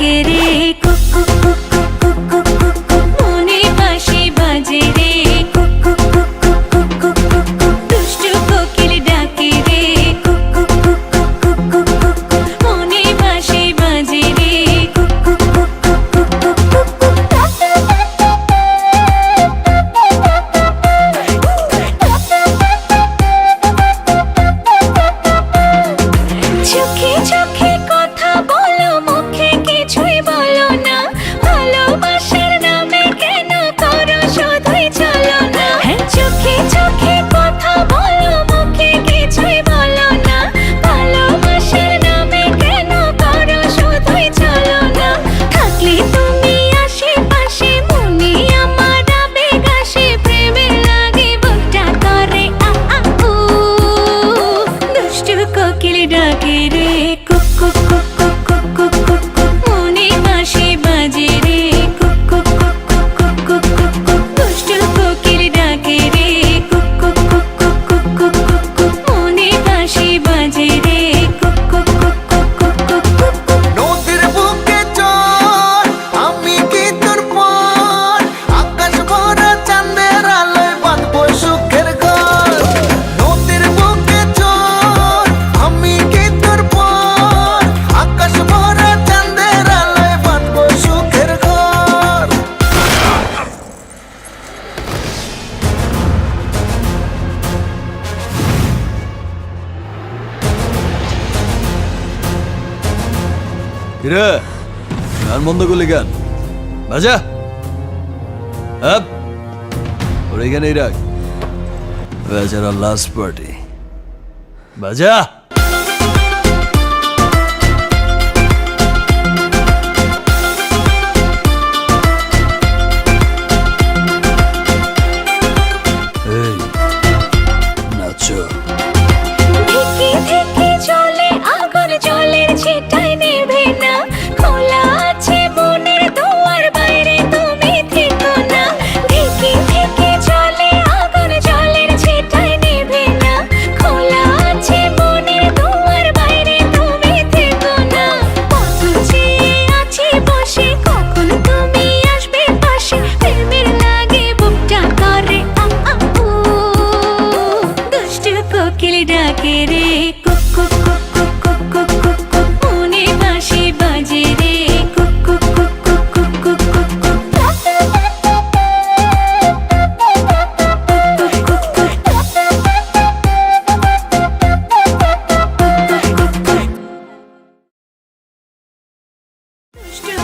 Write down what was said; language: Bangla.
ডাকে রে cook cook cook cook cook cook cook মনে বাঁশি বাজে রে cook cook cook cook cook cook cook দুষ্টু কোকিল ডাকে রে cook cook cook cook cook cook cook মনে বাঁশি বাজে রে cook cook cook cook cook cook চোখে চোখে কথা বলো মুখে কিছুই বলো না ভালোবাসার নামে কেন করো শুধুই চলো না চোখে চোখে কথা বলো মুখে কিছুই বলো না ভালোবাসার নামে কেন করো শুধুই চলো না থাকলে তুমি আশেপাশে মনে আমার আবেগ আসে প্রেমের লাগে বুকটা করে আ আ উ দুষ্টু কোকিল ডাকে রে cook cook cook cook cook cook cook cook মনে বাঁশি বাজে রে cook cook cook cook cook cook cook cook দুষ্টু কোকিল ডাকে রে cook cook cook cook cook cook cook cook মনে বাঁশি বাজে রে cook cook cook cook cook cook cook cook নদীর বুকে চল আমি কি তোর পর আকাশ ভরা চাঁদের আলোয় বাঁধবো সুখের ঘর নদীর বুকে চল আমি কি তোর পর আকাশ ভরা চাঁদের আলোয় বাঁধবো সুখের ঘর কিরে গান বন্ধ করলি গান বাজা আপ ওর এখানেই রাখ বেচারা লাস্ট পার্টি বাজা এই নাচো ধিকি ধিকি চলে আগুন জলের ছিটায় নেভে না খোলা আছে মনের দুয়ার বাইরে তুমি থেকো না ধিকি ধিকি চলে আগুন জলের ছিটায় নেভে না খোলা আছে মনের দুয়ার বাইরে তুমি থেকো না কত চেয়ে আছি বসে কখন তুমি আসবে পাশে প্রেমের লাগে বুকটা করে আ আ উ দুষ্টু কোকিল ডাকে রে cook cook cook cook cook cook cook cook মনে বাঁশি বাজে রে cook cook cook cook cook cook cook cook দুষ্টু